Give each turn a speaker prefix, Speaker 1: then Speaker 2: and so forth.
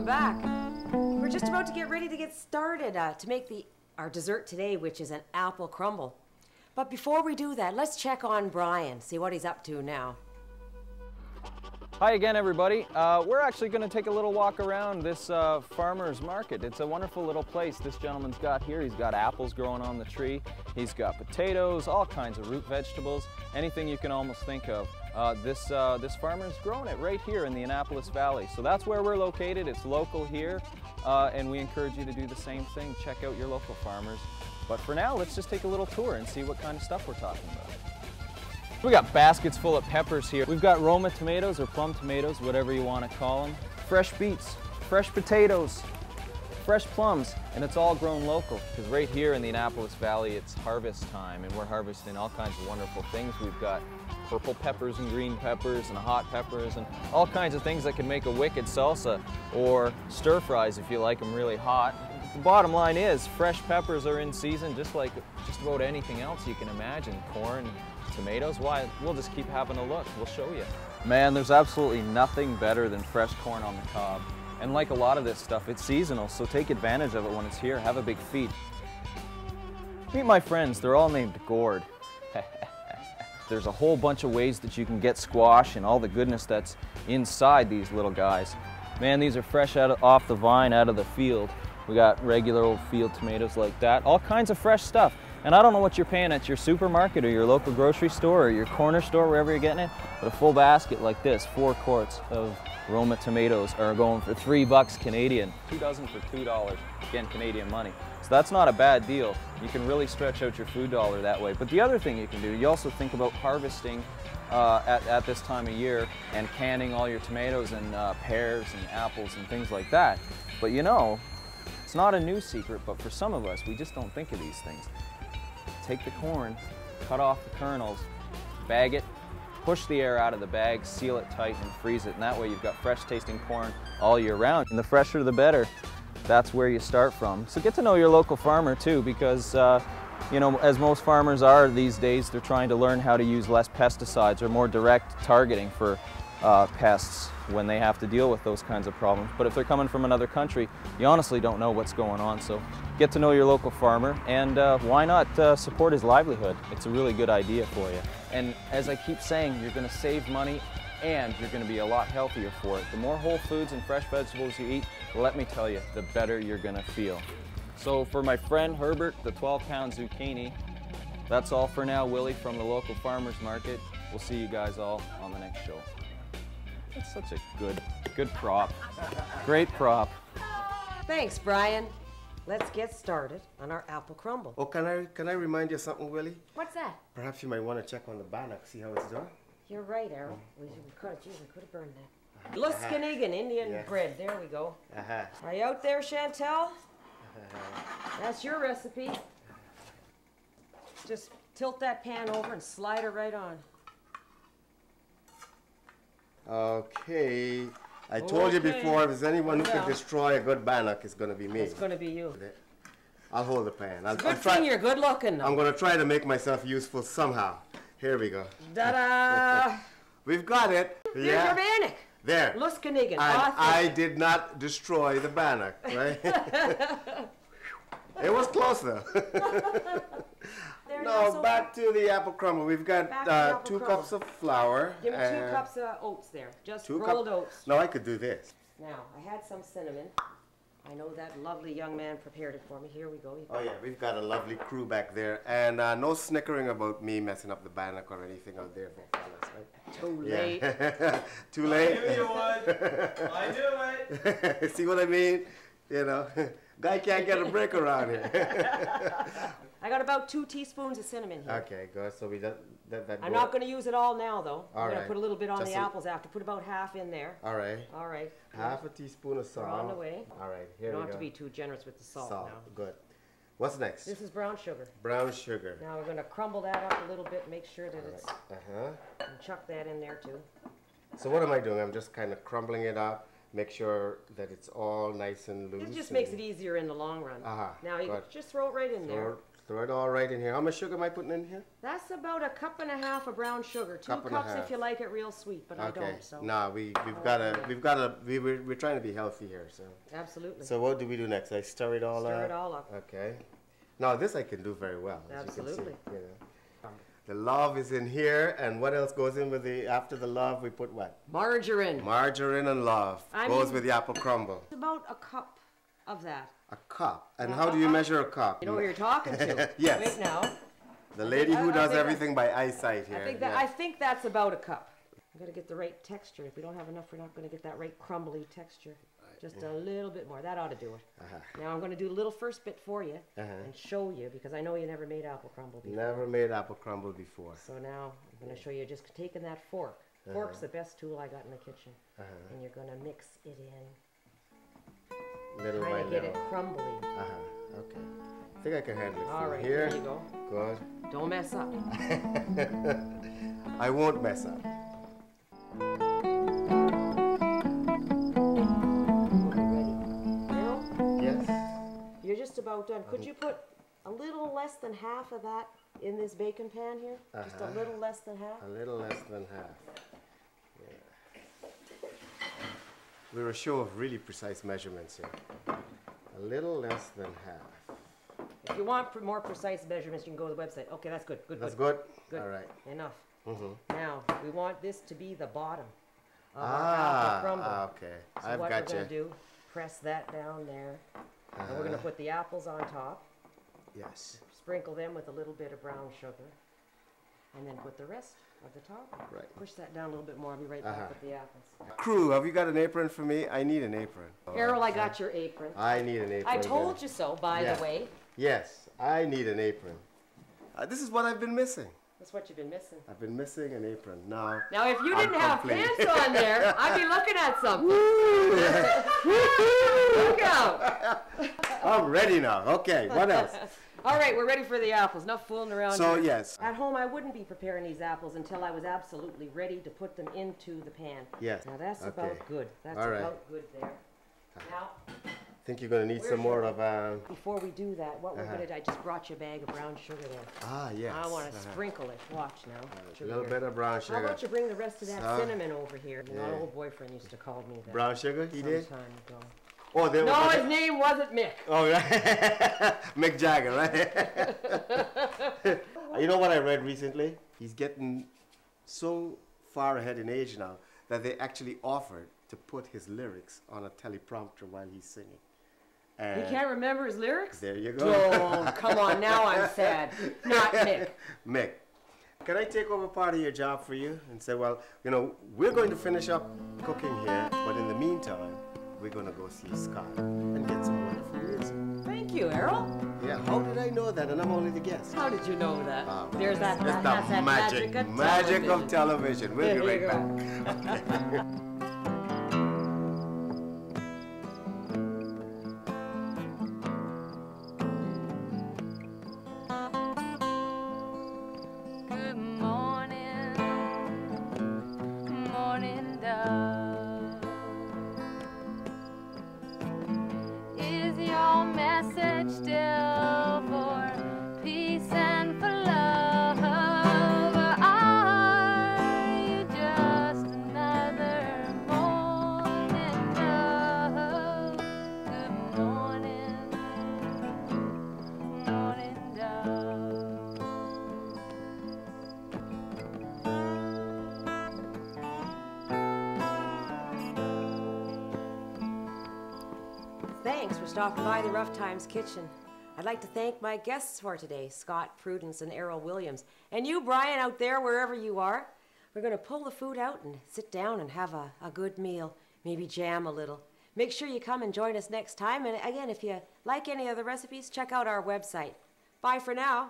Speaker 1: back. We're just about to get ready to get started to make our dessert today, which is an apple crumble. But before we do that, let's check on Brian, see what he's up to now.
Speaker 2: Hi again, everybody. We're actually going to take a little walk around this farmer's market. It's a wonderful little place this gentleman's got here. He's got apples growing on the tree. He's got potatoes, all kinds of root vegetables, anything you can almost think of. This farmer's growing it right here in the Annapolis Valley. So that's where we're located. It's local here, and we encourage you to do the same thing. Check out your local farmers. But for now, let's just take a little tour and see what kind of stuff we're talking about. We got baskets full of peppers here. We've got Roma tomatoes or plum tomatoes, whatever you want to call them. Fresh beets, fresh potatoes, fresh plums, and it's all grown local because right here in the Annapolis Valley it's harvest time and we're harvesting all kinds of wonderful things. We've got purple peppers and green peppers and hot peppers and all kinds of things that can make a wicked salsa or stir fries if you like them really hot. The bottom line is fresh peppers are in season just like just about anything else you can imagine. Corn, tomatoes, why? We'll just keep having a look. We'll show you. Man, there's absolutely nothing better than fresh corn on the cob. And like a lot of this stuff, it's seasonal, so take advantage of it when it's here. Have a big feed. Meet my friends. They're all named Gord. There's a whole bunch of ways that you can get squash and all the goodness that's inside these little guys. Man, these are fresh off the vine, out of the field. We got regular old field tomatoes like that. All kinds of fresh stuff. And I don't know what you're paying at your supermarket or your local grocery store or your corner store, wherever you're getting it, but a full basket like this, 4 quarts of Roma tomatoes are going for $3 Canadian. 2 dozen for $2, again, Canadian money. So that's not a bad deal. You can really stretch out your food dollar that way. But the other thing you can do, you also think about harvesting at this time of year and canning all your tomatoes and pears and apples and things like that. But you know, it's not a new secret, but for some of us, we just don't think of these things. Take the corn, cut off the kernels, bag it, push the air out of the bag, seal it tight and freeze it. And that way you've got fresh tasting corn all year round. And the fresher the better. That's where you start from. So get to know your local farmer too, because you know, as most farmers are these days, they're trying to learn how to use less pesticides or more direct targeting for pests when they have to deal with those kinds of problems. But if they're coming from another country, you honestly don't know what's going on. So get to know your local farmer and why not support his livelihood? It's a really good idea for you. And as I keep saying, you're going to save money and you're going to be a lot healthier for it. The more whole foods and fresh vegetables you eat, let me tell you, the better you're going to feel. So for my friend Herbert, the 12-pound zucchini, that's all for now. Willie from the local farmer's market. We'll see you guys all on the next show. That's such a good prop. Great prop.
Speaker 1: Thanks, Brian. Let's get started on our apple crumble.
Speaker 3: Oh, can I remind you of something, Willie?
Speaker 1: What's that?
Speaker 3: Perhaps you might want to check on the bannock, see how it's doing.
Speaker 1: You're right, Errol. We could have burned that. Luskinigan, Indian bread. There we go. Are you out there, Chantel? That's your recipe. Just tilt that pan over and slide it right on.
Speaker 3: Okay. I told you before, if there's anyone who can destroy a good bannock, it's going to be me.
Speaker 1: It's going to be you.
Speaker 3: I'll hold the pan.
Speaker 1: Good thing you're good looking, though.
Speaker 3: I'm going to try to make myself useful somehow. Here we go.
Speaker 1: Ta-da!
Speaker 3: We've got it.
Speaker 1: There's your bannock.
Speaker 3: There.
Speaker 1: Luskinigan.
Speaker 3: And I did not destroy the bannock, right? It was close, though. No, back to the apple crumble. We've got 2 cups of flour.
Speaker 1: Give me 2 cups of oats there. Just rolled oats.
Speaker 3: No, I could do this.
Speaker 1: Now, I had some cinnamon. I know that lovely young man prepared it for me. Here we go.
Speaker 3: Oh, yeah, we've got a lovely crew back there. And no snickering about me messing up the bannock or anything out there for fellas, right?
Speaker 1: Too late.
Speaker 3: Too late?
Speaker 4: I knew you would. I knew it.
Speaker 3: See what I mean? You know, guy can't get a break around here.
Speaker 1: I got about 2 teaspoons of cinnamon here.
Speaker 3: Okay, good. So we let that go.
Speaker 1: I'm not going to use it all now, though. I'm going to put a little bit on
Speaker 3: Just
Speaker 1: the apples after. Put about half in there.
Speaker 3: All right.
Speaker 1: All right.
Speaker 3: Half a teaspoon of salt.
Speaker 1: We're on the way.
Speaker 3: All right, here we go.
Speaker 1: You don't have to be too generous with the salt now.
Speaker 3: Good. What's next?
Speaker 1: This is brown sugar.
Speaker 3: Brown sugar.
Speaker 1: Now we're going to crumble that up a little bit, make sure that it's... And chuck that in there, too.
Speaker 3: So what am I doing? I'm just kind of crumbling it up. Make sure that it's all nice and loose.
Speaker 1: It just makes it easier in the long run. Now you just throw it right in there.
Speaker 3: throw it all right in here. How much sugar am I putting in here?
Speaker 1: That's about a cup and a half of brown sugar. 2
Speaker 3: Cup and a
Speaker 1: cups
Speaker 3: half.
Speaker 1: if you like it real sweet, but I don't. So
Speaker 3: Nah, we're trying to be healthy here, so.
Speaker 1: absolutely.
Speaker 3: So what do we do next? I stir it all up.
Speaker 1: Stir it all up.
Speaker 3: Okay. Now this I can do very well. As
Speaker 1: Absolutely.
Speaker 3: You can see, you know. The love is in here, and what else goes in with the after the love? We put what?
Speaker 1: Margarine.
Speaker 3: Margarine and love goes with the apple crumble.
Speaker 1: About a cup of that.
Speaker 3: A cup. And how do you measure a cup?
Speaker 1: You know who you're talking to.
Speaker 3: Yes.
Speaker 1: Wait now.
Speaker 3: The lady who does
Speaker 1: think
Speaker 3: everything by eyesight here.
Speaker 1: I think that's about a cup. We've got to get the right texture. If we don't have enough, we're not going to get that right crumbly texture. Just a little bit more. That ought to do it. Now I'm going to do a little first bit for you and show you, because I know you never made apple crumble before.
Speaker 3: Never made apple crumble before.
Speaker 1: So now I'm going to show you just taking that fork. Fork's the best tool I got in the kitchen. And you're going to mix it in.
Speaker 3: Little by
Speaker 1: Trying to get
Speaker 3: little.
Speaker 1: it crumbly.
Speaker 3: Okay. I think I can handle it.
Speaker 1: All right,
Speaker 3: here.
Speaker 1: there you go.
Speaker 3: Good.
Speaker 1: Don't mess up.
Speaker 3: I won't mess up. Yes.
Speaker 1: You're just about done. Could you put a little less than half of that in this bacon pan here? Just a little less than half?
Speaker 3: A little less than half. Yeah. We're a show of really precise measurements here. A little less than half.
Speaker 1: If you want more precise measurements, you can go to the website. Okay, that's good.
Speaker 3: That's good?
Speaker 1: Good.
Speaker 3: All right.
Speaker 1: Enough. Now, we want this to be the bottom of our apple crumble.
Speaker 3: Okay.
Speaker 1: So
Speaker 3: I've
Speaker 1: what
Speaker 3: got
Speaker 1: we're going
Speaker 3: you.
Speaker 1: to do, press that down there. And we're going to put the apples on top.
Speaker 3: Yes.
Speaker 1: Sprinkle them with a little bit of brown sugar. And then put the rest of the top.
Speaker 3: Right.
Speaker 1: Push that down a little bit more. I'll be right back with the apples.
Speaker 3: Crew, have you got an apron for me? I need an apron.
Speaker 1: Errol, I got your apron.
Speaker 3: I need an apron.
Speaker 1: I told you so, by the way.
Speaker 3: Yes, I need an apron. This is what I've been missing.
Speaker 1: That's what you've been missing.
Speaker 3: I've been missing an apron. Now
Speaker 1: Now, if you didn't have
Speaker 3: complete.
Speaker 1: pants on there, I'd be looking at something. Look out.
Speaker 3: I'm ready now. Okay, what else?
Speaker 1: All right, we're ready for the apples. Enough fooling around
Speaker 3: So,
Speaker 1: here.
Speaker 3: yes.
Speaker 1: At home, I wouldn't be preparing these apples until I was absolutely ready to put them into the pan.
Speaker 3: Yes.
Speaker 1: Now, that's
Speaker 3: Okay.
Speaker 1: about good. That's
Speaker 3: All right.
Speaker 1: about good there. Now,
Speaker 3: I think you're going to need some more of...
Speaker 1: before we do that, what we're going to do, I just brought you a bag of brown sugar there.
Speaker 3: yes.
Speaker 1: I want to sprinkle it. Watch now.
Speaker 3: A
Speaker 1: Sugar
Speaker 3: little
Speaker 1: here.
Speaker 3: bit of brown
Speaker 1: How
Speaker 3: sugar.
Speaker 1: about you bring the rest of that cinnamon over here? You know, an old boyfriend used to call me that.
Speaker 3: Brown sugar, he
Speaker 1: some
Speaker 3: did?
Speaker 1: time ago.
Speaker 3: Oh, there
Speaker 1: No,
Speaker 3: was...
Speaker 1: his name wasn't Mick.
Speaker 3: Oh, right. Mick Jagger, right? You know what I read recently? He's getting so far ahead in age now that they actually offered to put his lyrics on a teleprompter while he's singing. And
Speaker 1: He can't remember his lyrics?
Speaker 3: there you go.
Speaker 1: Oh, come on, now I'm sad. Not Mick.
Speaker 3: Mick, can I take over part of your job for you and say, well, you know, we're going to finish up cooking here, but in the meantime, we're going to go see Scott and get some wonderful music.
Speaker 1: Thank you, Errol.
Speaker 3: Yeah, how did I know that? And I'm only the guest.
Speaker 1: How did you know that? There's
Speaker 3: It's
Speaker 1: that's
Speaker 3: the
Speaker 1: that magic
Speaker 3: of television. We'll be right back.
Speaker 5: Good morning, morning dove. Is your message still for peace and for love? Are you just another morning dove? Good morning, morning dove.
Speaker 1: Thanks for stopping by the RoughTimes kitchen. I'd like to thank my guests for today, Scott Prudence and Errol Williams. And you, Brian, out there, wherever you are. We're going to pull the food out and sit down and have a good meal, maybe jam a little. Make sure you come and join us next time. And again, if you like any of the recipes, check out our website. Bye for now.